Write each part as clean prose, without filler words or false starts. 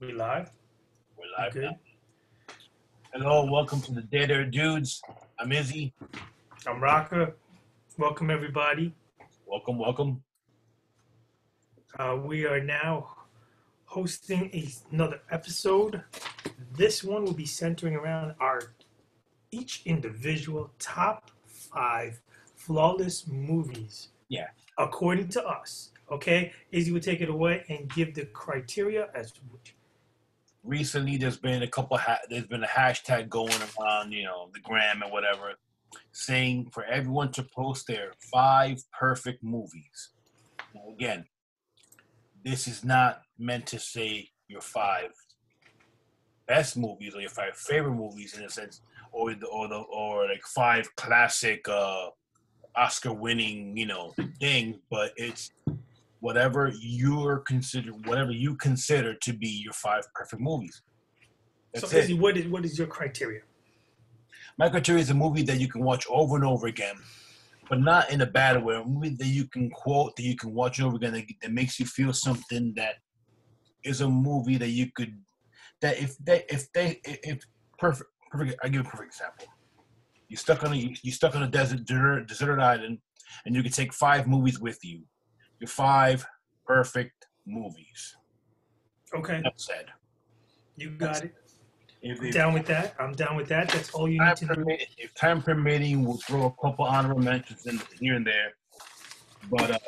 We live? We're We live now. good? Hello, welcome to the Dead Air Dudes. I'm Izzy. I'm Raka. Welcome everybody. Welcome, welcome. We are now hosting another episode. This one will be centering around our each individual top five flawless movies, Yeah. according to us. Okay, Izzy will take it away and give the criteria as which. Recently, there's been a hashtag going around, the gram and whatever, saying for everyone to post their five perfect movies. Now, again, this is not meant to say your five best movies or your five favorite movies in a sense, or like five classic Oscar winning, things, but it's whatever you consider to be your five perfect movies. So That's it. Izzy, what is your criteria? My criteria is a movie that you can watch over and over again, but not in a bad way. A movie that you can quote, that you can watch over again, that makes you feel something. That is a movie that you could, that if perfect. I give a perfect example. You stuck on a deserted island, and you can take five movies with you. Your five perfect movies. Okay, That said, you got it. if, I'm if down with that. I'm down with that. That's all you need time to know. permit, if time permitting, we'll throw a couple honorable mentions in here and there. But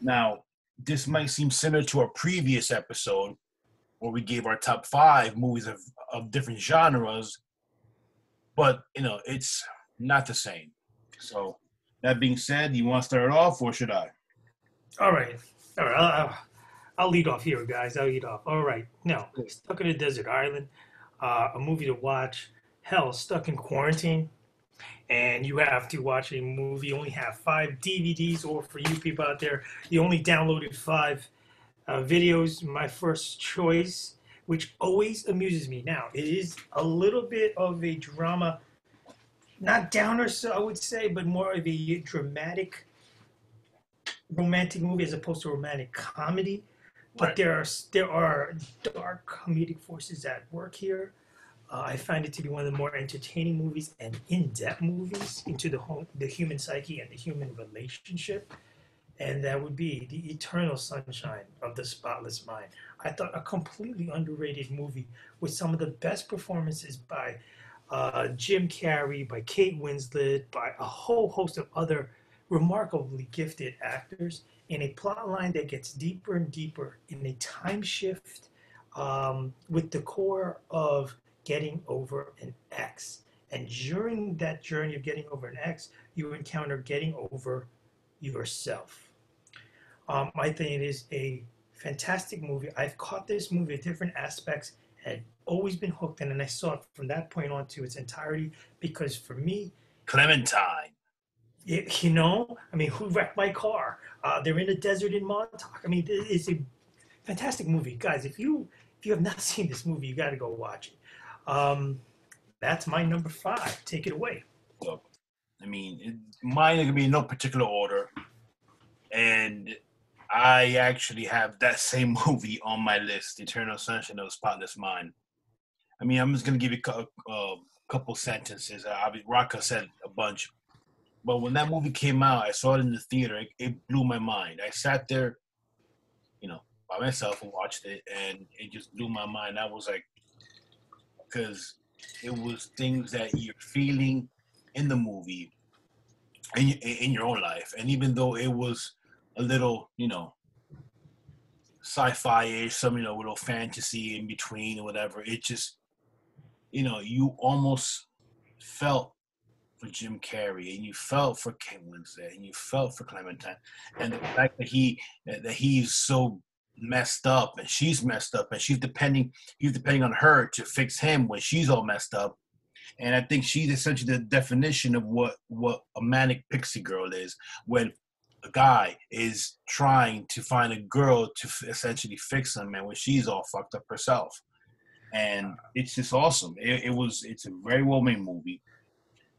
now, this might seem similar to our previous episode where we gave our top five movies of different genres, but it's not the same. So that being said, you want to start off, or should I? All right. All right. I'll lead off here, guys. I'll lead off. All right. Now, Stuck in a Desert Island, a movie to watch. Hell, stuck in quarantine, and you have to watch a movie. You only have five DVDs, or for you people out there, you only downloaded five videos. My first choice, which always amuses me. Now, it is a little bit of a drama, not downer, so I would say, but more of a dramatic romantic movie as opposed to romantic comedy. But Right. there are dark comedic forces at work here. I find it to be one of the more entertaining movies and in-depth movies into the human psyche and the human relationship, and that would be The Eternal Sunshine of the Spotless Mind. I thought a completely underrated movie with some of the best performances by Jim Carrey, by Kate Winslet, by a whole host of other remarkably gifted actors, in a plot line that gets deeper and deeper in a time shift with the core of getting over an ex. And during that journey of getting over an ex, you encounter getting over yourself. I think it is a fantastic movie. I've caught this movie at different aspects, had always been hooked in, and I saw it from that point on to its entirety because for me, Clementine. I mean, who wrecked my car? They're in the desert in Montauk. I mean, it's a fantastic movie, guys. If you have not seen this movie, you got to go watch it. That's my number five. Take it away. Look, mine are gonna be in no particular order, and I actually have that same movie on my list, Eternal Sunshine of the Spotless Mind. I'm just gonna give you a couple sentences. Raka said a bunch, but when that movie came out, I saw it in the theater. It blew my mind. I sat there, by myself and watched it, and it just blew my mind. I was like, because it was things that you're feeling in the movie, in your own life, and even though it was a little, sci-fi-ish, some little fantasy in between or whatever. It just, you almost felt for Jim Carrey, and you felt for Kate Winslet, and you felt for Clementine, and the fact that he's so messed up, and she's messed up, and he's depending on her to fix him when she's all messed up. And I think she's essentially the definition of what a manic pixie girl is, when a guy is trying to find a girl to essentially fix him, and when she's all fucked up herself. And it's just awesome. It's a very well made movie.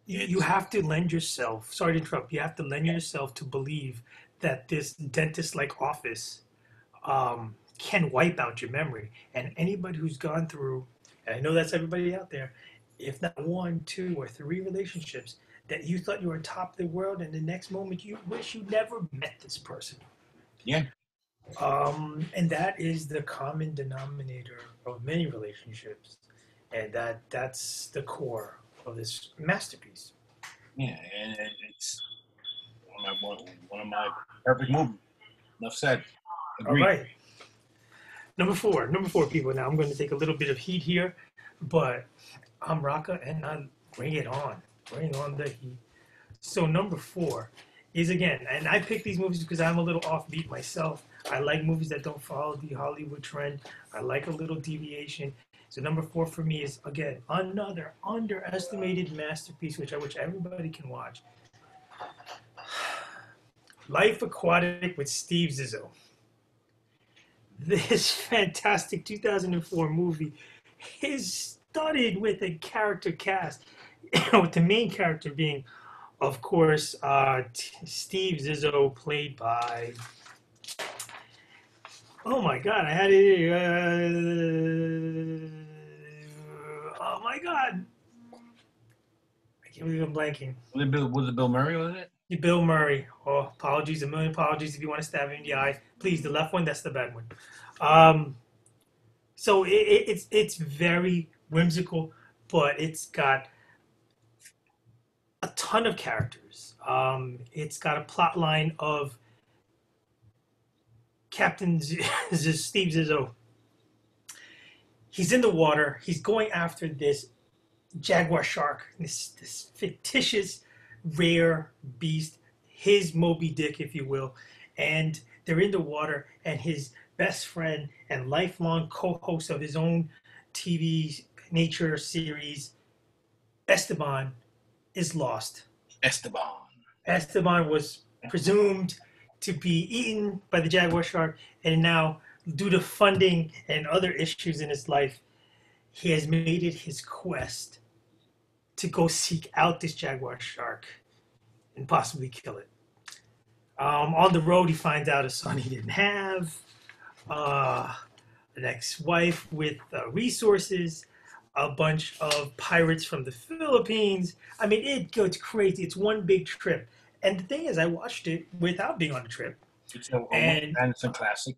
You It's have to lend yourself. Sorry to interrupt. You have to lend yourself to believe that this dentist-like office can wipe out your memory. And anybody who's gone through, and I know that's everybody out there, if not one, two, or three relationships that you thought you were top of the world, and the next moment you wish you never met this person. Yeah. And that is the common denominator of many relationships, and that's the core of this masterpiece. Yeah, and it's one of my perfect movies. Enough said. All Agreed. right, number four, people. Now I'm going to take a little bit of heat here, but I'm Raka, and I bring on the heat. So number four is again, and I pick these movies because I'm a little offbeat myself. I like movies that don't follow the Hollywood trend. I like a little deviation. So number four for me is again another underestimated masterpiece, which I wish everybody can watch. Life Aquatic with Steve Zissou. This fantastic 2004 movie is studded with a character cast, with the main character being, of course, Steve Zissou, played by. Oh my God, I had it. Oh my God, I can't believe I'm blanking. Was it Bill Murray? Was it? Bill Murray. Oh, apologies, a million apologies if you want to stab him in the eye. Please, the left one, that's the bad one. Um, so it's very whimsical, but it's got a ton of characters. It's got a plot line of Captain Steve Zissou. He's in the water. He's going after this jaguar shark, this fictitious rare beast, his Moby Dick, if you will. And they're in the water, and his best friend and lifelong co-host of his own TV nature series, Esteban, is lost. Esteban. Esteban was presumed to be eaten by the jaguar shark, and now, due to funding and other issues in his life, he has made it his quest to go seek out this jaguar shark and possibly kill it. On the road, he finds out a son he didn't have, an ex-wife with resources, a bunch of pirates from the Philippines. I mean, it goes crazy. It's one big trip. And the thing is, I watched it without being on the trip, It's a and it's a classic.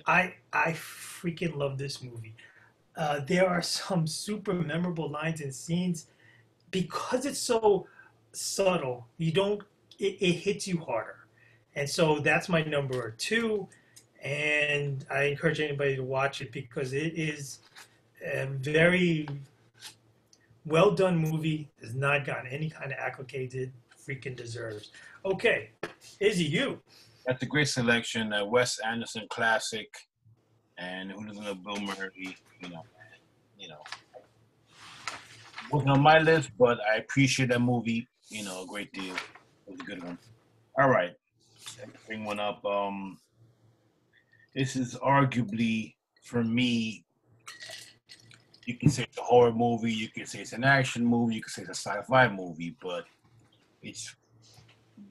I freaking love this movie. There are some super memorable lines and scenes because it's so subtle. You don't it hits you harder, and so that's my number two. And I encourage anybody to watch it because it is a very well done movie. Has not gotten any kind of accolades it freaking deserves. Okay, Izzy, you. That's a great selection. Wes Anderson classic, and who doesn't know Bill Murray? You know, wasn't on my list, but I appreciate that movie. A great deal. It was a good one. All right, let's bring one up. This is arguably for me. You can say it's a horror movie. You can say it's an action movie. You can say it's a sci-fi movie, but it's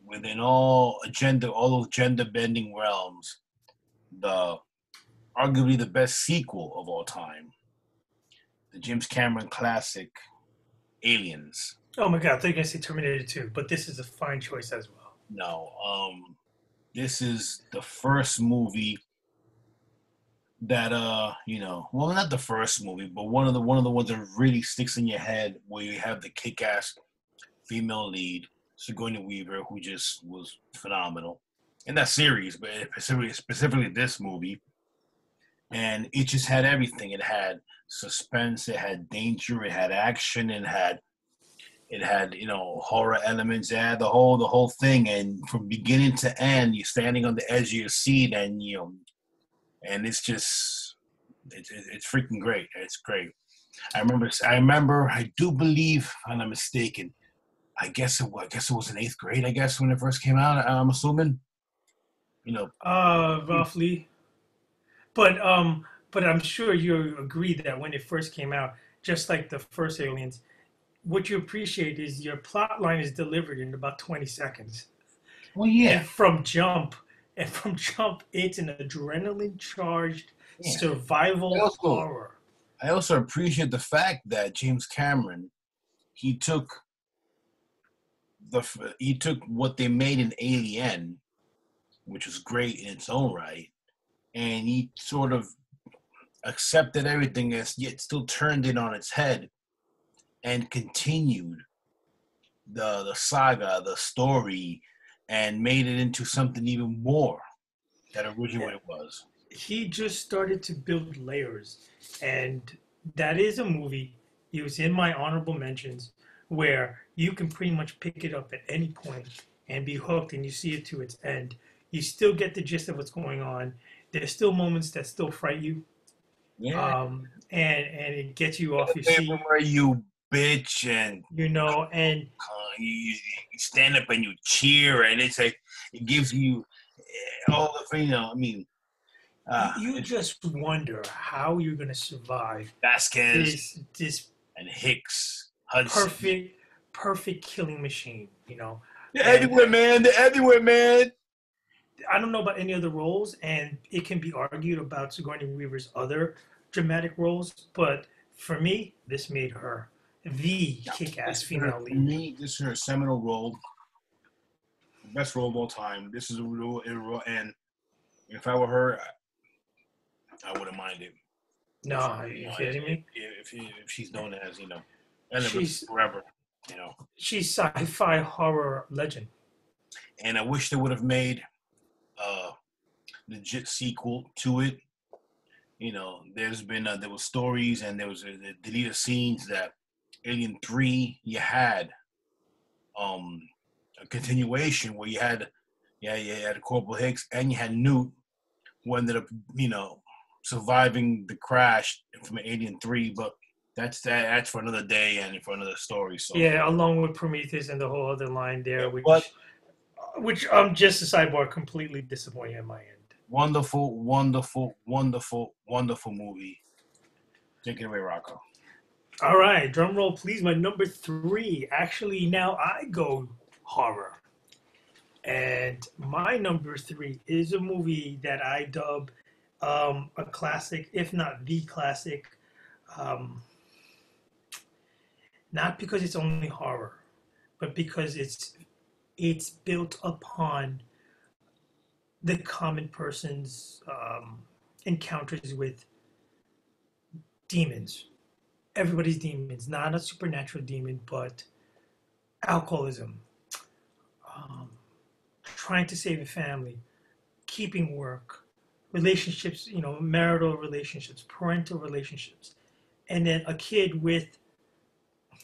within all those gender bending realms, the arguably the best sequel of all time, the James Cameron classic, Aliens. Oh my God, I thought you were gonna say Terminator 2, but this is a fine choice as well. No, this is the first movie that well, not the first movie, but one of the ones that really sticks in your head, where you have the kick-ass female lead, Sigourney Weaver, who just was phenomenal in that series, but specifically this movie. And it just had everything. It had suspense, it had danger, it had action, it had horror elements, it had the whole thing. And from beginning to end, you're standing on the edge of your seat, and and it's just it's freaking great. It's great. I do believe, if I'm not mistaken, I guess it was in eighth grade, I guess, when it first came out, I'm assuming. Roughly. But I'm sure you agree that when it first came out, just like the first Aliens, what you appreciate is your plot line is delivered in about 20 seconds. Well, yeah. And from jump, it's an adrenaline charged Yeah. survival horror. I also appreciate the fact that James Cameron, he took what they made in Alien, which was great in its own right, and he sort of accepted everything as yet still turned it on its head and continued the saga, the story, and made it into something even more that originally it was. He just started to build layers, and that is a movie. It was in my honorable mentions where you can pretty much pick it up at any point and be hooked, and you see it to its end. You still get the gist of what's going on. There's still moments that still fright you, Yeah. and it gets you off your seat. Where you bitch and And you stand up and you cheer, and it's like it gives you all the I mean, you just wonder how you're gonna survive Vasquez this and Hicks, Hudson. perfect killing machine. They're everywhere, man. They're everywhere, man. I don't know about any other roles, and it can be argued about Sigourney Weaver's other dramatic roles, but for me, this made her the kick-ass female lead. For me, this is her seminal role, best role of all time. This is a role, and if I were her, I wouldn't mind it. No, are you kidding me? If she's known as, and she's forever, she's sci-fi horror legend. And I wish they would have made a legit sequel to it. There's been there was stories and there was the deleted scenes that Alien 3 you had a continuation where you had Corporal Hicks and you had Newt, who ended up surviving the crash from Alien 3, but that's for another day and for another story. So yeah, along with Prometheus and the whole other line there, which I'm just a sidebar, completely disappointed in my end. Wonderful, wonderful, wonderful, wonderful movie. Take it away, Rocco. All right, drum roll, please. My number 3. Actually, now I go horror. And my number 3 is a movie that I dub a classic, if not the classic. Not because it's only horror, but because it's built upon the common person's encounters with demons. Everybody's demons, not a supernatural demon, but alcoholism, trying to save a family, keeping work, relationships, marital relationships, parental relationships, and then a kid with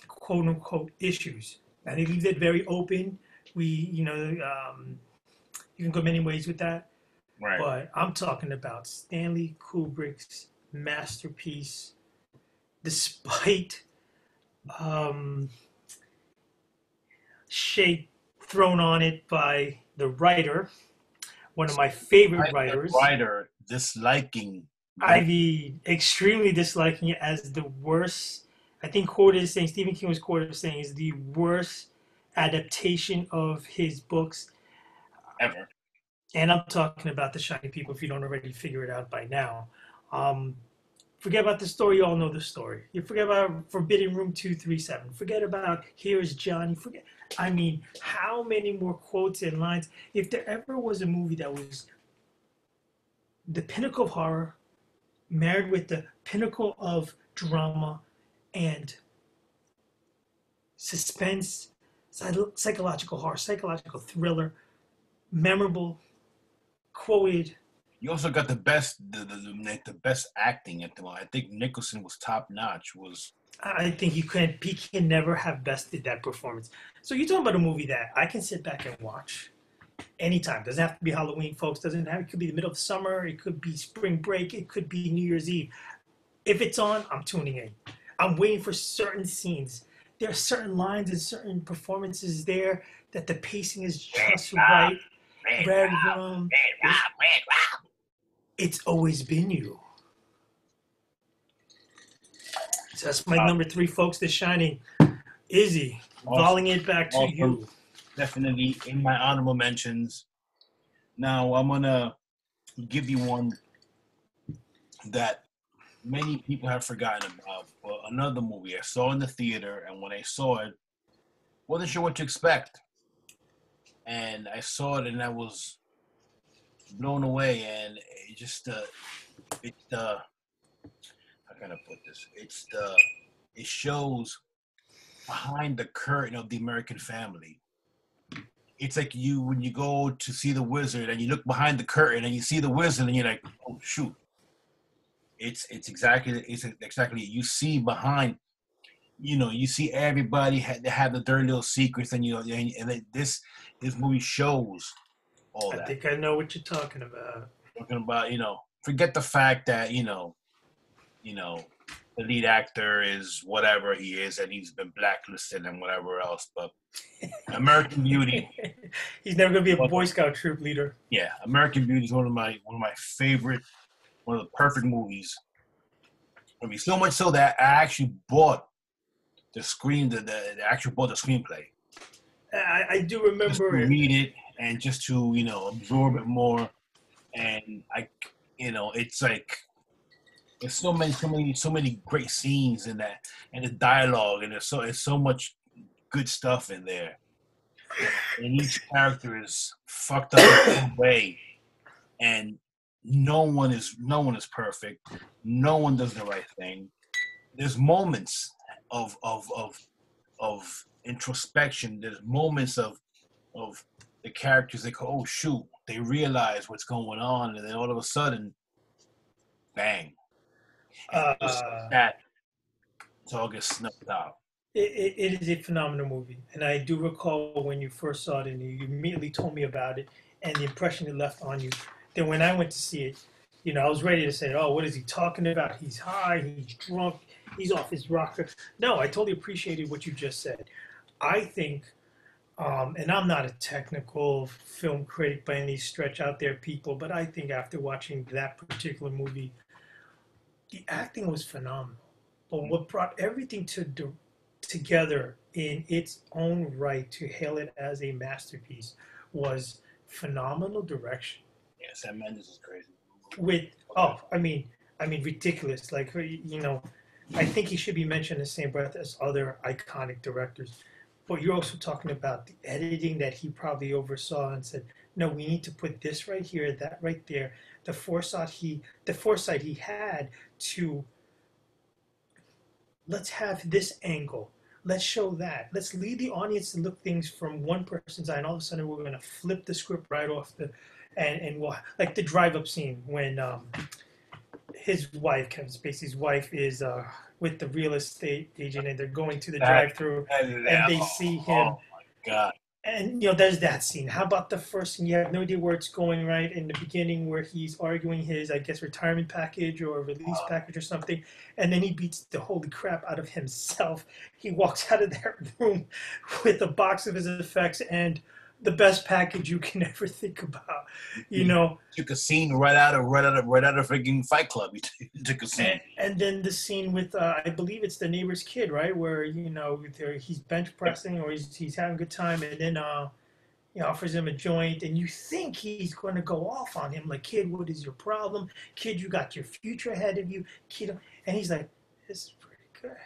quote unquote issues. And he leaves it very open. You can go many ways with that. Right. But I'm talking about Stanley Kubrick's masterpiece, despite shade thrown on it by the writer, one of my favorite writers. The writer disliking. Extremely disliking it as the worst. I think Stephen King was quoted as saying is the worst adaptation of his books ever. And I'm talking about The Shining People, if you don't already figure it out by now. Forget about the story. You all know the story. You forget about Forbidden Room 237. Forget about Here's Johnny. How many more quotes and lines? If there ever was a movie that was the pinnacle of horror, married with the pinnacle of drama and suspense, psychological horror, psychological thriller, memorable, quoted. You also got the best, the best acting at the moment. I think Nicholson was top notch. I think he can never have bested that performance. So you're talking about a movie that I can sit back and watch anytime. Doesn't have to be Halloween, folks. It could be the middle of summer. It could be spring break. It could be New Year's Eve. If it's on, I'm tuning in. I'm waiting for certain scenes. There are certain lines and certain performances there that the pacing is just right. Red Rum. It's always been you. So that's my number 3, folks. The Shining. Izzy, volleying it back to you. Definitely in my honorable mentions. Now I'm gonna give you one that many people have forgotten about. But another movie I saw in the theater, and when I saw it, wasn't sure what to expect. And I saw it, and I was blown away. And it just, it's the how can I put this? It shows behind the curtain of the American family. It's like you when you go to see the wizard and you look behind the curtain and you see the wizard and you're like, oh shoot. It's exactly you see behind, you see everybody they have the dirty little secrets, and this movie shows all I that. think I know what you're talking about. Talking about, forget the fact that, the lead actor is whatever he is and he's been blacklisted and whatever else, but American Beauty. He's never gonna be a Boy Scout troop leader. Yeah, American Beauty is one of my favorite, one of the perfect movies. I mean, so much so that I actually bought the actual bought the screenplay. I do Just remember to it. read it and just to absorb it more, and it's like there's so many great scenes in that, and the dialogue, and it's so much good stuff in there, and each character is fucked up in their own way, and no one is perfect. No one does the right thing. There's moments of introspection. There's moments of the characters like, oh shoot, they realize what's going on, and then all of a sudden, bang, and just like Uh, that, it all gets snuffed out. it is a phenomenal movie, and I do recall when you first saw it, and you immediately told me about it, and the impression it left on you. Then when I went to see it, I was ready to say, "Oh, what is he talking about? He's high, he's drunk, he's off his rocker." No, I totally appreciated what you just said. I think, and I'm not a technical film critic by any stretch out there, people, but I think after watching that particular movie, the acting was phenomenal. But what brought everything together in its own right to hail it as a masterpiece was phenomenal direction. Yeah, Sam Mendes is crazy. With I mean ridiculous. Like I think he should be mentioned in the same breath as other iconic directors. But you're also talking about the editing that he probably oversaw and said, no, we need to put this right here, that right there. The foresight he had to, let's have this angle. Let's show that. Let's lead the audience to look things from one person's eye, and all of a sudden we're going to flip the script right off and we'll, like the drive-up scene when his wife, Kevin Spacey's wife, is with the real estate agent, and they're going to the drive-through, and they see him. Oh my god! And there's that scene. How about the first scene? You have no idea where it's going, right? In the beginning, where he's arguing his, I guess, retirement package or release package or something, and then he beats the holy crap out of himself. He walks out of that room with a box of his effects and the best package you can ever think about. Took a scene right out of freaking Fight Club. He took a scene. And then the scene with I believe it's the neighbor's kid, right? Where he's bench pressing or he's having a good time, and then he offers him a joint, and you think he's going to go off on him, like, kid, what is your problem? Kid, you got your future ahead of you, kid. And he's like, this is pretty good.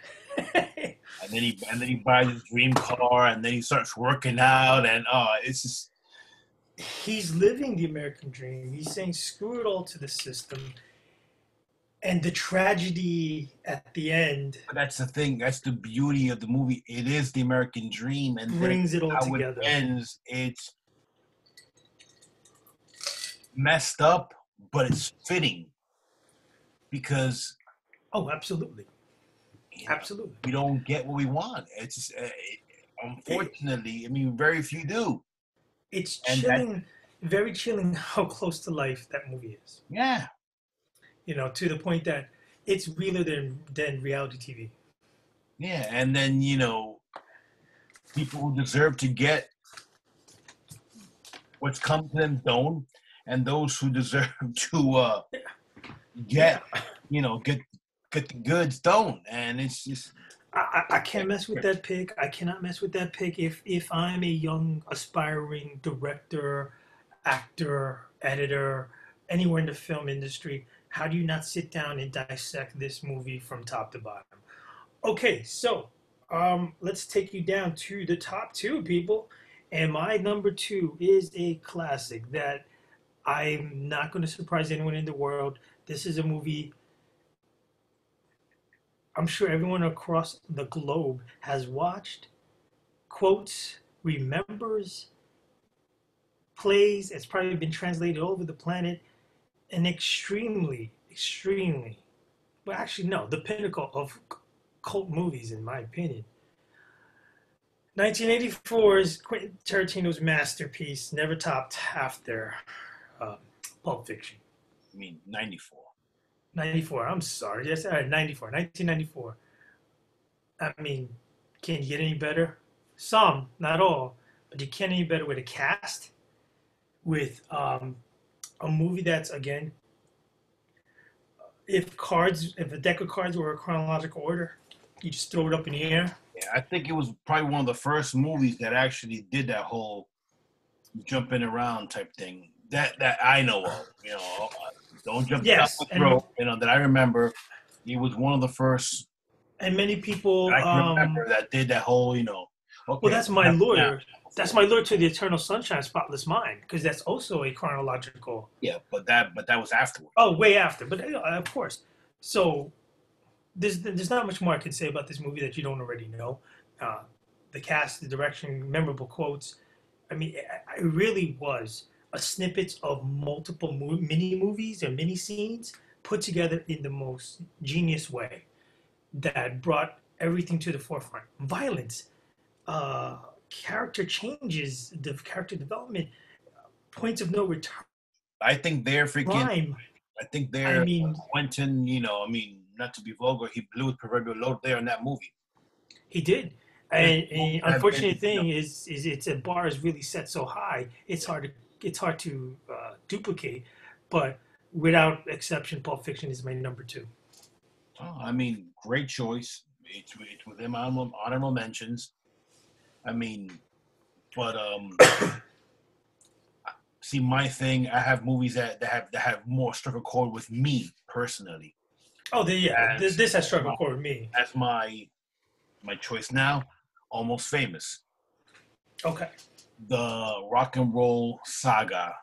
And then he buys his dream car, and then he starts working out, and it's just he's living the American dream. He's saying screw it all to the system. And the tragedy at the end. But that's the thing. That's the beauty of the movie. It is the American dream, and brings it all how together. It ends. It's messed up, but it's fitting because. Oh, absolutely. Absolutely. We don't get what we want. It's just, unfortunately, very few do. It's chilling, very chilling how close to life that movie is. Yeah. To the point that it's realer than reality TV. Yeah, and then, people who deserve to get what's come to them don't, and those who deserve to get the goods don't, and it's just I can't mess with that pick. I cannot mess with that pick if I'm a young aspiring director, actor, editor, anywhere in the film industry. How do you not sit down and dissect this movie from top to bottom? Okay, so let's take you down to the top two, people. And my number two is a classic that I'm not going to surprise anyone in the world. This is a movie I'm sure everyone across the globe has watched, quotes, remembers, plays. It's probably been translated all over the planet. An extremely, extremely, well, actually, no, the pinnacle of cult movies, in my opinion. 1984's Quentin Tarantino's masterpiece, never topped after uh, Pulp Fiction. I mean, 94. 94, I'm sorry. Yes, 94, 1994. I mean, can you get any better? Some, not all, but you can't any better with a cast, with a movie that's, again, if a deck of cards were a chronological order, you just throw it up in the air. Yeah, I think it was probably one of the first movies that actually did that whole jumping around type thing that I know of. Don't jump down Yes, the and throat. That I remember. It was one of the first many people. that I can remember that did that whole. Well, Okay, that's my now. lawyer. That's my lawyer to the Eternal Sunshine, Spotless Mind, because that's also a chronological. Yeah, but that was afterward. Oh, way after, but of course. So there's not much more I can say about this movie that you don't already know. Uh, the cast, the direction, memorable quotes. I mean, it really was a snippets of multiple mini movies or mini scenes put together in the most genius way that brought everything to the forefront. Violence, uh, character changes, the character development, points of no return, I think they're freaking. crime. I think I they're mean, Quentin. Not to be vulgar, he blew his proverbial load there in that movie. he did. This And movie had unfortunate been, thing is it's a bar is really set so high. It's hard to duplicate. But without exception, Pulp Fiction is my number two. I mean, great choice. It's within my honorable mentions. I mean, but see, my thing. I have movies that have more struck a chord with me personally. Oh, yeah, As this has struck a my, chord with me. as my choice now. Almost Famous, Okay. the rock and roll saga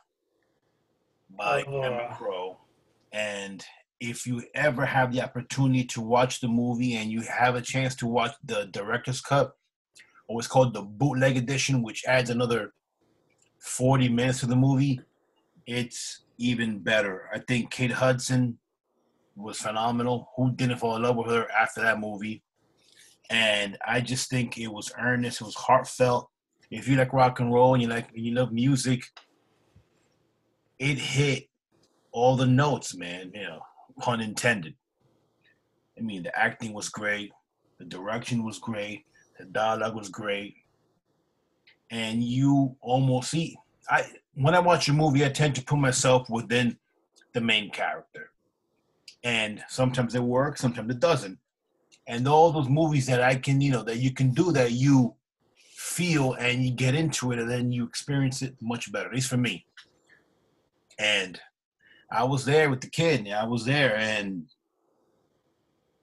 by Of Cameron Crowe. And if you ever have the opportunity to watch the movie and you have a chance to watch the director's cut, or what's called the bootleg edition, which adds another 40 minutes to the movie, it's even better. I think Kate Hudson was phenomenal. Who didn't fall in love with her after that movie? And I just think it was earnest. It was heartfelt. If you like rock and roll and you love music, it hit all the notes, man. Pun intended. I mean, the acting was great, the direction was great, the dialogue was great, and you almost see. I When I watch a movie, I tend to put myself within the main character, and sometimes it works, sometimes it doesn't. And all those movies that I can, that you can do that, you feel and you get into it, and then you experience it much better. At least for me. And I was there with the kid. I was there, and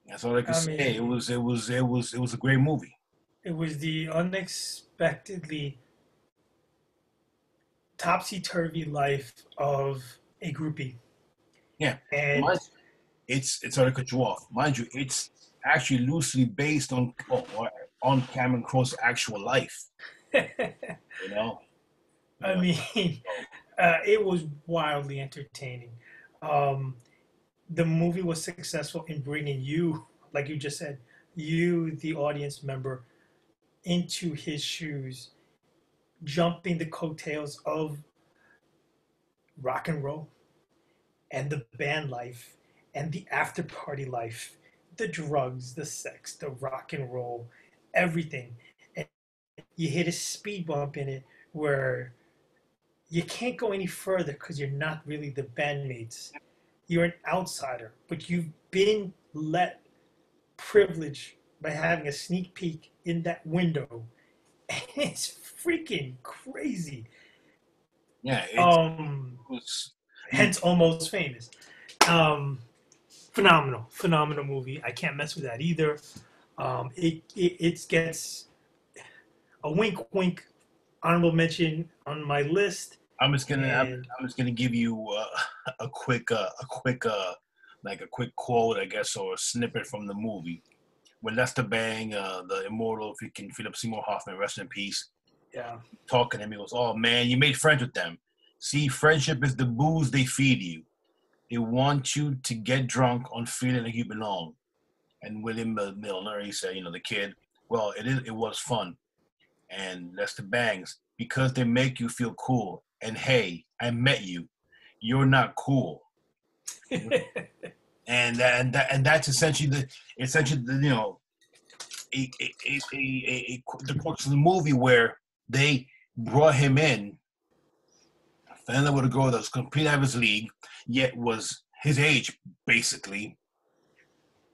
that's all I can I say. mean, It was a great movie. it was the unexpectedly topsy turvy life of a groupie, Yeah, and mind it's sorry to cut you off. Mind you, it's actually loosely based on Cameron Crowe's actual life. You know, you I know. mean, So, it was wildly entertaining. Um, the movie was successful in bringing you, like you just said, you, the audience member, into his shoes, jumping the coattails of rock and roll and the band life and the after party life, the drugs, the sex, the rock and roll, everything. And you hit a speed bump in it where you can't go any further because you're not really the bandmates. You're an outsider, but you've been let privilege by having a sneak peek in that window. And it's freaking crazy. yeah, it Um, was. I mean, Hence almost famous. phenomenal movie. I can't mess with that either. It gets a wink, wink, honorable mention on my list, I'm just gonna and I'm just gonna give you like a quick quote, I guess, or a snippet from the movie. When Lester Bang, the immortal freaking Philip Seymour Hoffman, rest in peace, yeah, talking to him, he goes, "Oh man, you made friends with them. See, friendship is the booze they feed you. They want you to get drunk on feeling like you belong." And William Milner, he said, the kid, well, it was fun. And Lester Bangs, because they make you feel cool. And hey, I met you. You're not cool. And that's essentially the crux of the movie where they brought him in, fell in love with a girl that was completely out of his league, yet was his age basically,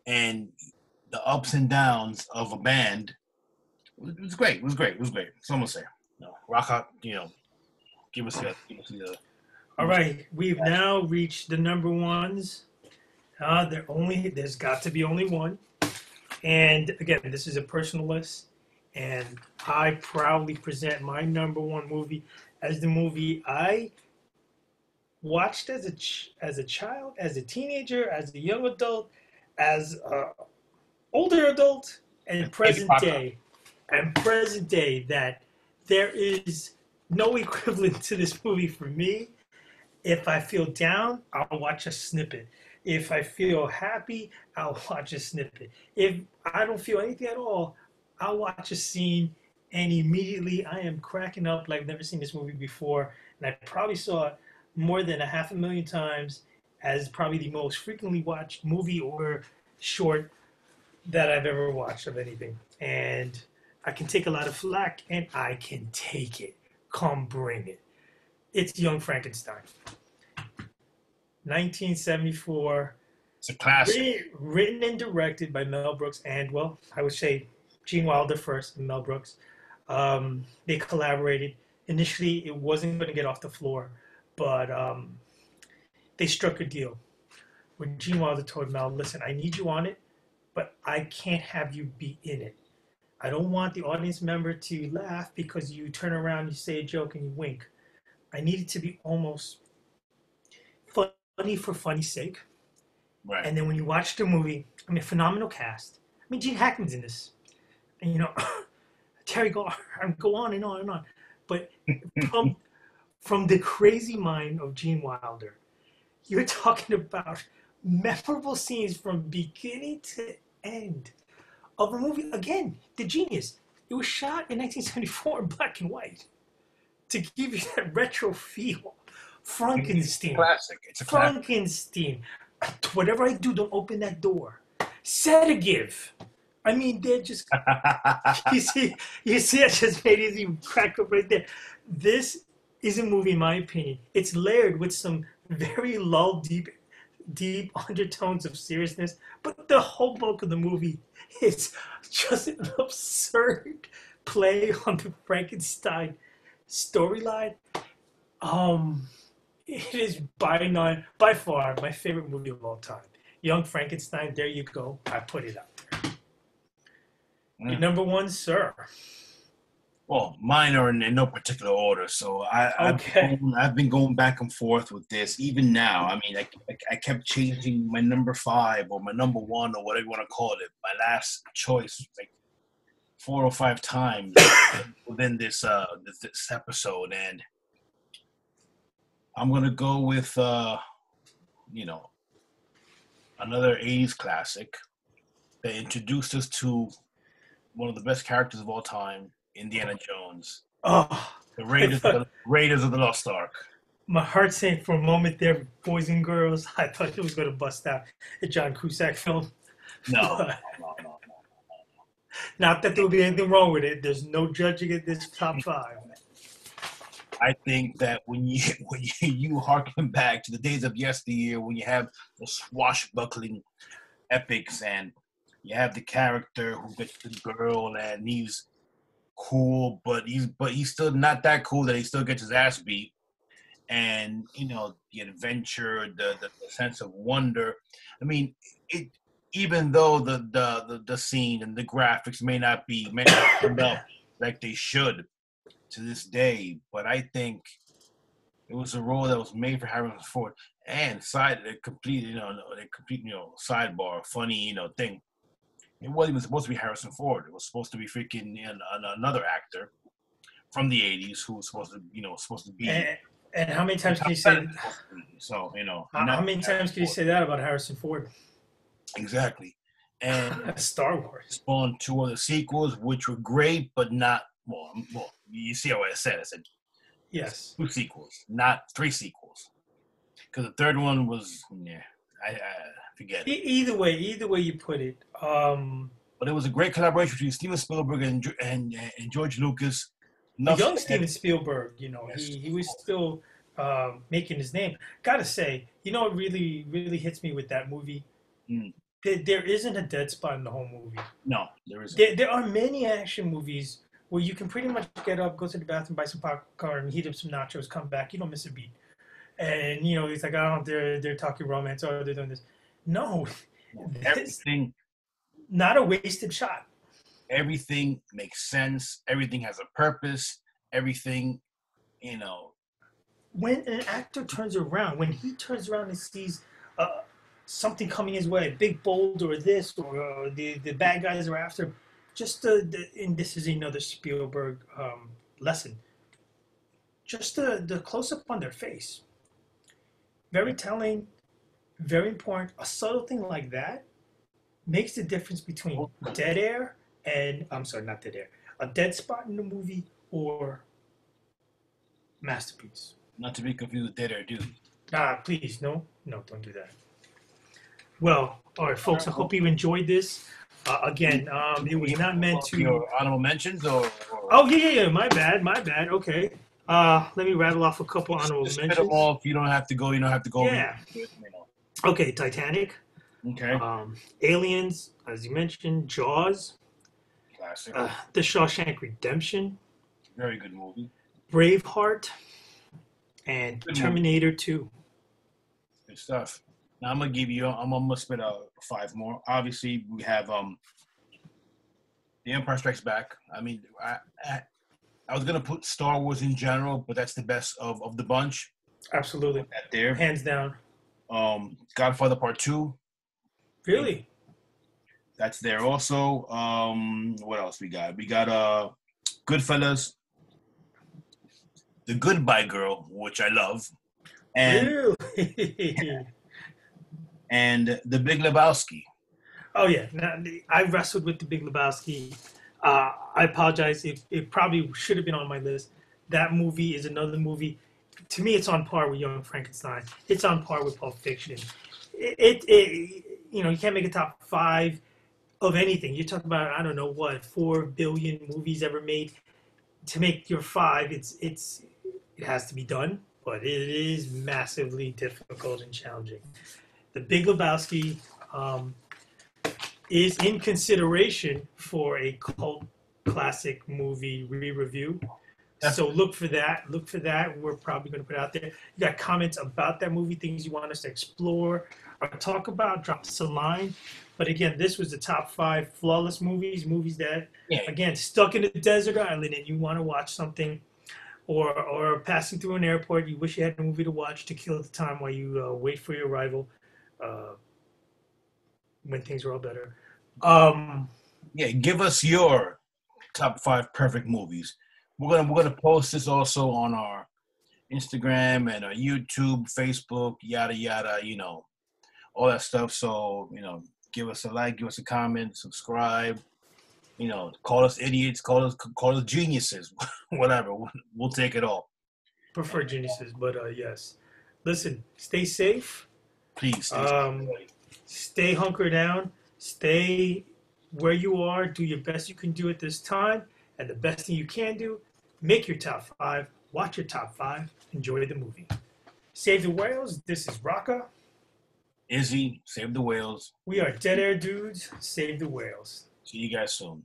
and the ups and downs of a band. It was great. It was great. It was great. Someone say, no, rock out. Give us the. all right, we've now reached the number ones. There's got to be only one. And again, this is a personal list, and I proudly present my number one movie as the movie I watched as a child, as a teenager, as a young adult, as a older adult, and Baby present Parker. day, that there is no equivalent to this movie for me. If I feel down, I'll watch a snippet. If I feel happy, I'll watch a snippet. If I don't feel anything at all, I'll watch a scene, and immediately I am cracking up like I've never seen this movie before. And I probably saw it more than 500,000 times, as probably the most frequently watched movie or short that I've ever watched of anything. And I can take a lot of flack, and I can take it. Come bring it. It's Young Frankenstein. 1974, It's a classic. written and directed by Mel Brooks and, well, I would say Gene Wilder first and Mel Brooks. They collaborated. Initially, it wasn't going to get off the floor, but they struck a deal where Gene Wilder told Mel, listen, I need you on it, but I can't have you be in it. I don't want the audience member to laugh because you turn around, you say a joke, and you wink. I need it to be almost funny for funny's sake. Right. And then when you watch the movie, I mean, phenomenal cast. I mean, Gene Hackman's in this, and Terry Gar. I go on and on and on. But from from the crazy mind of Gene Wilder, you're talking about memorable scenes from beginning to end of a movie. Again, the genius. It was shot in 1974 in black and white to give you that retro feel. It's a Frankenstein. classic. It's a classic. Frankenstein. Whatever I do, don't open that door. Sedative. I mean, they're just you see, I just made it even crack up right there. This is a movie, in my opinion. It's layered with some very low, deep undertones of seriousness, but the whole bulk of the movie is just an absurd play on the Frankenstein storyline. Um, it is by far my favorite movie of all time. Young Frankenstein. There you go. I put it out there. Your number one, sir. Well, mine are in no particular order, so Okay. I've been going back and forth with this. Even now, I mean, I kept changing my number 5 or my number 1 or whatever you want to call it. My last choice, like 4 or 5 times within this episode, and I'm gonna go with another '80s classic that introduced us to one of the best characters of all time, Indiana Jones, Oh, the I Raiders of the Lost Ark. my heart sank for a moment there, boys and girls. I thought it was going to bust out a John Cusack film. No, But no, no, no. not that there would be anything wrong with it. There's no judging at this top 5. I think that when you harken back to the days of yesteryear, when you have the swashbuckling epics and you have the character who gets the girl and he's cool, but he's still not that cool that he still gets his ass beat. and the adventure, the sense of wonder. I mean, it even though the scene and the graphics may not end up like they should to this day, but I think it was a role that was made for Harrison Ford. And sidebar, funny, thing. It wasn't even supposed to be Harrison Ford. It was supposed to be freaking another actor from the '80s who was supposed to be. And how many times can you say? Better than supposed to be. So How not many Harrison times can you Ford. say that about Harrison Ford? Exactly. And Star Wars. spawned two other sequels, which were great, but not well. You see how I said? I said Yes. two sequels, not three sequels, because the third one was I forget it. Either way you put it. But it was a great collaboration between Steven Spielberg and George Lucas. A Enough young said. Steven Spielberg, Yes. he was still making his name. Gotta say, what really hits me with that movie? Mm. There isn't a dead spot in the whole movie. No, there isn't. There are many action movies where you can pretty much get up, go to the bathroom, buy some popcorn, heat up some nachos, come back. You don't miss a beat. And it's like, oh, they're talking romance, or they're doing this. No, this Everything not a wasted shot. everything makes sense. Everything has a purpose. Everything, you know. When an actor turns around, when he turns around and sees uh, something coming his way, a big boulder or this, or the bad guys are after, just and this is another Spielberg lesson. Just the close up on their face, very telling, very important. A subtle thing like that makes the difference between dead air and I'm sorry, not dead air, a dead spot in the movie or masterpiece. Not to be confused with Dead or Dude. Please, no, don't do that. Well, all right, folks. I hope you enjoyed this. Again, it was not meant to. Your honorable mentions or Oh yeah. My bad. Okay. Let me rattle off a couple honorable just mentions. spit them off. You don't have to go. You don't have to go. Yeah. Okay, Titanic. Okay. Aliens, as you mentioned, Jaws, Classic. The Shawshank Redemption, Very good movie. Braveheart, and Good Terminator movie. 2. Good stuff. Now I'm gonna spit out 5 more. Obviously, we have The Empire Strikes Back. I mean, I was gonna put Star Wars in general, but that's the best of the bunch. Absolutely. That there, hands down. Godfather Part 2. Really? That's there also. What else we got? We got Goodfellas, The Goodbye Girl, which I love, and really? and The Big Lebowski. Oh yeah, now, I wrestled with The Big Lebowski. I apologize. It probably should have been on my list. That movie is another movie. To me, it's on par with Young Frankenstein. It's on par with Pulp Fiction. You can't make a top 5 of anything. You're talking about, I don't know what, 4 billion movies ever made. To make your 5, it has to be done, but it is massively difficult and challenging. The Big Lebowski is in consideration for a cult classic movie re-review. So look for that. We're probably going to put it out there. You got comments about that movie, things you want us to explore or talk about, drop us a line. But again, this was the top 5 flawless movies that, again, stuck in a desert island and you want to watch something, or passing through an airport, you wish you had a movie to watch to kill the time while you wait for your arrival when things are all better. Give us your top 5 perfect movies. We're gonna post this also on our Instagram and our YouTube, Facebook, yada yada, all that stuff. So, give us a like, give us a comment, subscribe, call us idiots, call us geniuses, whatever. We'll take it all. Prefer geniuses, but yes. Listen, stay safe. Please stay safe. Stay hunkered down. Stay where you are. Do your best you can do at this time. And the best thing you can do, make your top 5. Watch your top 5. Enjoy the movie. Save the whales. This is Raka. Izzy, save the whales. We are Dead Air Dudes. Save the whales. See you guys soon.